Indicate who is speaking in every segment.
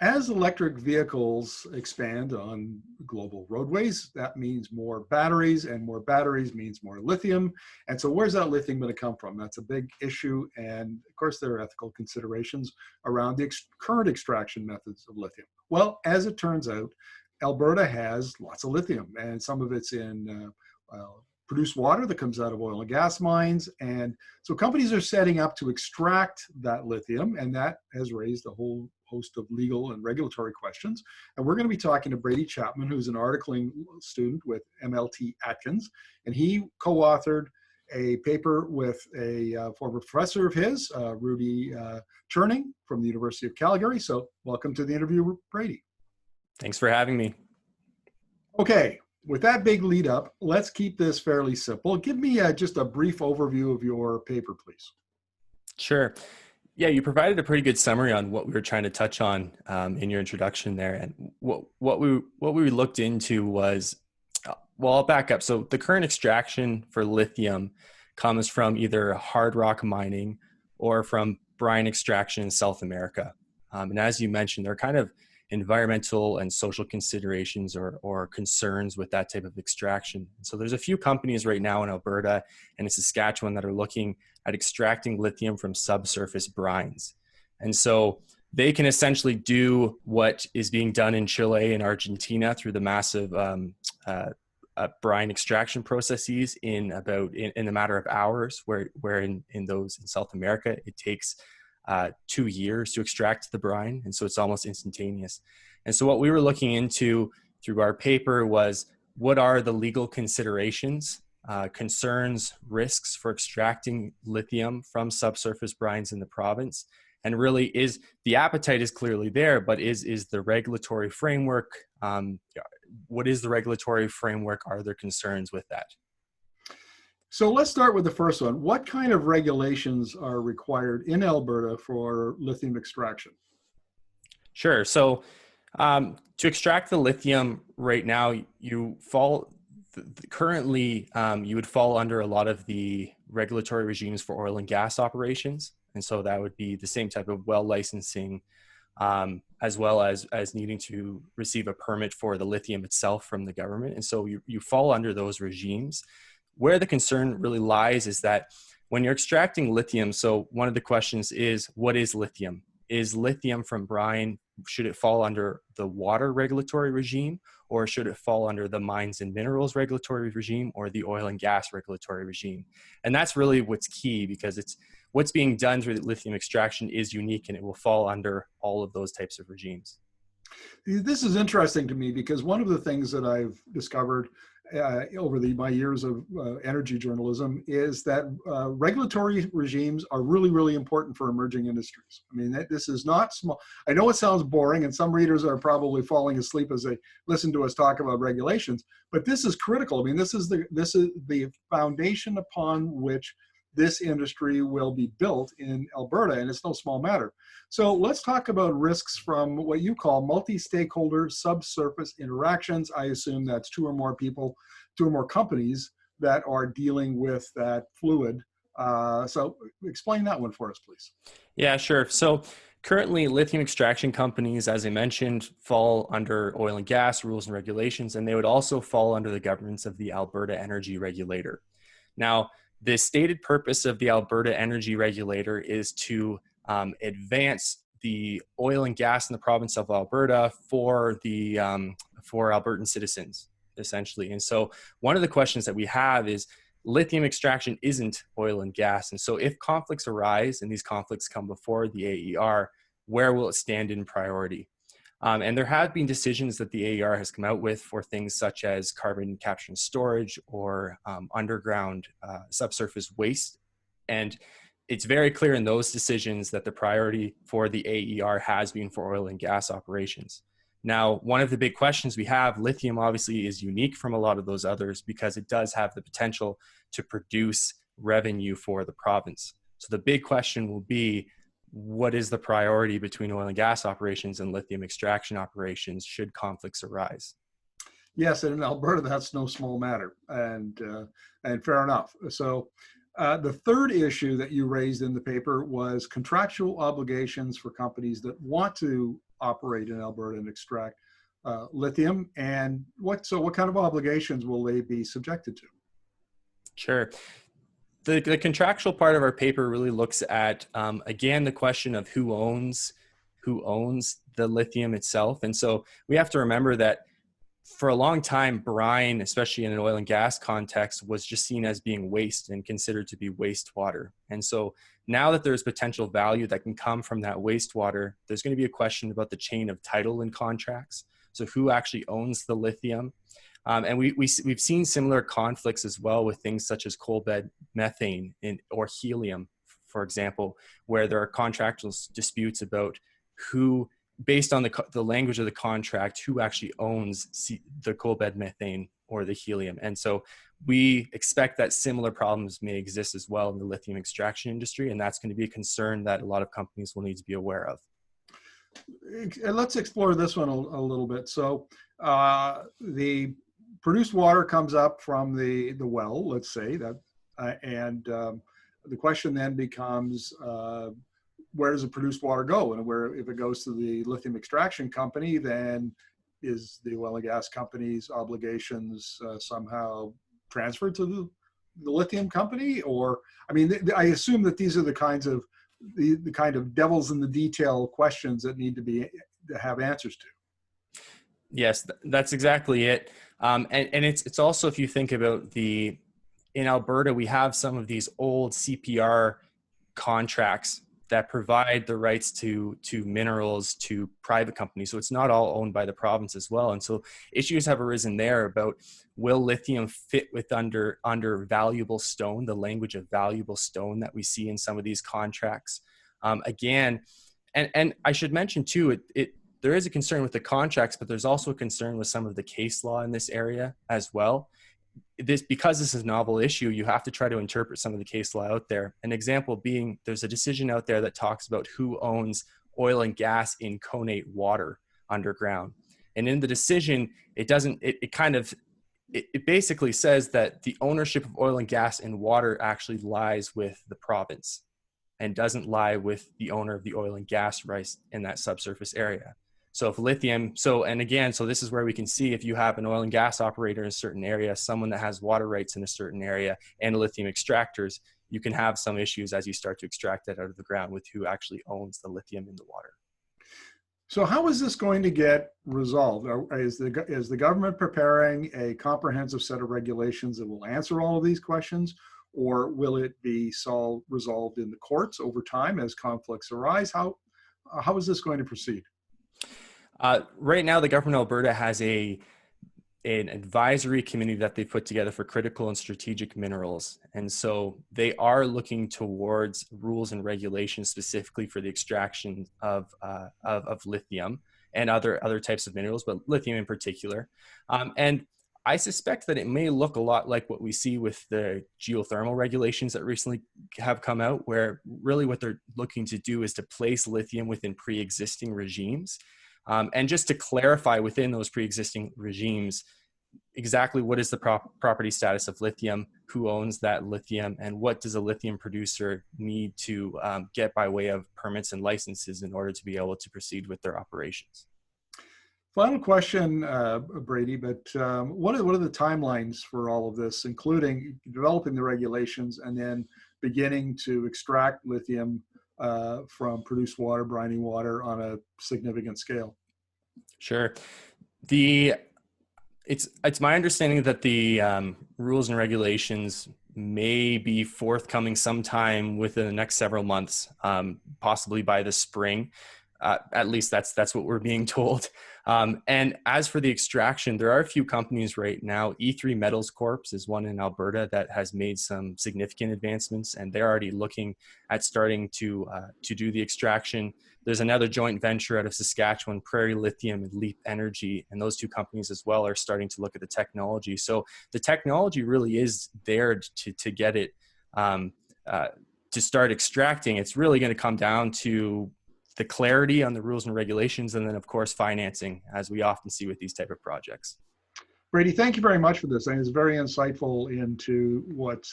Speaker 1: As electric vehicles expand on global roadways, that means more batteries, and more batteries means more lithium. And so where's that lithium going to come from? That's a big issue. And of course, there are ethical considerations around the current extraction methods of lithium. Well, as it turns out, Alberta has lots of lithium, and some of it's in produced water that comes out of oil and gas mines. And so companies are setting up to extract that lithium, and that has raised a whole host of legal and regulatory questions. And we're going to be talking to Brady Chapman, who's an articling student with MLT Atkins, and he co-authored a paper with a former professor of his, Rudiger Tscherning from the University of Calgary. So welcome to the interview, Brady.
Speaker 2: Thanks for having me.
Speaker 1: Okay, with that big lead up, let's keep this fairly simple. Give me just a brief overview of your paper, please.
Speaker 2: Sure. Yeah, you provided a pretty good summary on what we were trying to touch on in your introduction there. And what we looked into was, well, I'll back up. So the current extraction for lithium comes from either hard rock mining or from brine extraction in South America. And as you mentioned, there are kind of environmental and social considerations or concerns with that type of extraction. So there's a few companies right now in Alberta and in Saskatchewan that are looking at extracting lithium from subsurface brines. And so they can essentially do what is being done in Chile and Argentina through the massive brine extraction processes in a matter of hours, where in South America, it takes 2 years to extract the brine. And so it's almost instantaneous. And so what we were looking into through our paper was, what are the legal considerations, concerns, risks for extracting lithium from subsurface brines in the province? And really, is the appetite is clearly there, but is the regulatory framework, what is the regulatory framework? Are there concerns with that?
Speaker 1: So let's start with the first one. What kind of regulations are required in Alberta for lithium extraction?
Speaker 2: Sure. So to extract the lithium right now, you would fall under a lot of the regulatory regimes for oil and gas operations. And so that would be the same type of well licensing, as well as needing to receive a permit for the lithium itself from the government. And so you fall under those regimes. Where the concern really lies is that when you're extracting lithium, so one of the questions is, what is lithium? Is lithium from brine, should it fall under the water regulatory regime, or should it fall under the mines and minerals regulatory regime, or the oil and gas regulatory regime? And that's really what's key, because it's what's being done through the lithium extraction is unique, and it will fall under all of those types of regimes.
Speaker 1: This is interesting to me, because one of the things that I've discovered over my years of energy journalism is that regulatory regimes are really, really important for emerging industries. I mean, this is not small. I know it sounds boring, and some readers are probably falling asleep as they listen to us talk about regulations, but this is critical. I mean, this is the foundation upon which this industry will be built in Alberta, and it's no small matter. So let's talk about risks from what you call multi-stakeholder subsurface interactions. I assume that's two or more people, two or more companies that are dealing with that fluid. So explain that one for us, please.
Speaker 2: Yeah, sure. So currently, lithium extraction companies, as I mentioned, fall under oil and gas rules and regulations, and they would also fall under the governance of the Alberta Energy Regulator. Now, the stated purpose of the Alberta Energy Regulator is to advance the oil and gas in the province of Alberta for Albertan citizens, essentially. And so one of the questions that we have is, lithium extraction isn't oil and gas. And so if conflicts arise, and these conflicts come before the AER, where will it stand in priority? And there have been decisions that the AER has come out with for things such as carbon capture and storage, or underground subsurface waste. And it's very clear in those decisions that the priority for the AER has been for oil and gas operations. Now, one of the big questions we have, lithium obviously is unique from a lot of those others because it does have the potential to produce revenue for the province. So the big question will be, what is the priority between oil and gas operations and lithium extraction operations should conflicts arise?
Speaker 1: Yes, and in Alberta, that's no small matter, and fair enough. So the third issue that you raised in the paper was contractual obligations for companies that want to operate in Alberta and extract lithium? And what kind of obligations will they be subjected to?
Speaker 2: Sure. The contractual part of our paper really looks at, again, the question of who owns the lithium itself. And so we have to remember that for a long time, brine, especially in an oil and gas context, was just seen as being waste and considered to be wastewater. And so now that there's potential value that can come from that wastewater, there's going to be a question about the chain of title in contracts. So who actually owns the lithium? And we've seen similar conflicts as well with things such as coal bed methane or helium, for example, where there are contractual disputes about who, based on the language of the contract, who actually owns the coal bed methane or the helium. And so we expect that similar problems may exist as well in the lithium extraction industry, and that's going to be a concern that a lot of companies will need to be aware of.
Speaker 1: Let's explore this one a little bit. So the produced water comes up from the well, let's say that, and the question then becomes, where does the produced water go? And if it goes to the lithium extraction company, then is the oil and gas company's obligations somehow transferred to the lithium company? Or, I mean, I assume that these are the kind of devils in the detail questions that need to have answers to.
Speaker 2: Yes, that's exactly it. And it's also, if you think about in Alberta, we have some of these old CPR contracts that provide the rights to minerals to private companies. So it's not all owned by the province as well. And so issues have arisen there about, will lithium fit with under valuable stone, the language of valuable stone that we see in some of these contracts. Again, and I should mention too, there is a concern with the contracts, but there's also a concern with some of the case law in this area as well. Because this is a novel issue, you have to try to interpret some of the case law out there. An example being, there's a decision out there that talks about who owns oil and gas in connate water underground. And in the decision, it basically says that the ownership of oil and gas in water actually lies with the province and doesn't lie with the owner of the oil and gas rights in that subsurface area. So if lithium, so this is where we can see, if you have an oil and gas operator in a certain area, someone that has water rights in a certain area, and lithium extractors, you can have some issues as you start to extract that out of the ground with who actually owns the lithium in the water.
Speaker 1: So how is this going to get resolved? Is the government preparing a comprehensive set of regulations that will answer all of these questions, or will it be resolved in the courts over time as conflicts arise? How is this going to proceed?
Speaker 2: Right now, the government of Alberta has an advisory committee that they put together for critical and strategic minerals. And so they are looking towards rules and regulations specifically for the extraction of lithium and other types of minerals, but lithium in particular. And I suspect that it may look a lot like what we see with the geothermal regulations that recently have come out, where really what they're looking to do is to place lithium within pre-existing regimes. And just to clarify within those pre-existing regimes, exactly what is the property status of lithium, who owns that lithium, and what does a lithium producer need to get by way of permits and licenses in order to be able to proceed with their operations.
Speaker 1: Final question, Brady, but what are the timelines for all of this, including developing the regulations and then beginning to extract lithium from produced water, briny water on a significant scale?
Speaker 2: Sure. It's my understanding that the rules and regulations may be forthcoming sometime within the next several months, possibly by the spring. At least that's what we're being told. And as for the extraction, there are a few companies right now. E3 Metals Corp is one in Alberta that has made some significant advancements, and they're already looking at starting to do the extraction. There's another joint venture out of Saskatchewan, Prairie Lithium and Leap Energy, and those two companies as well are starting to look at the technology. So the technology really is there to get it to start extracting. It's really going to come down to the clarity on the rules and regulations, and then of course financing, as we often see with these type of projects.
Speaker 1: Brady, thank you very much for this. I think it's very insightful into what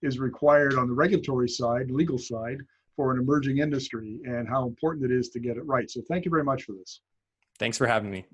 Speaker 1: is required on the regulatory side, legal side, for an emerging industry and how important it is to get it right. So thank you very much for this.
Speaker 2: Thanks for having me.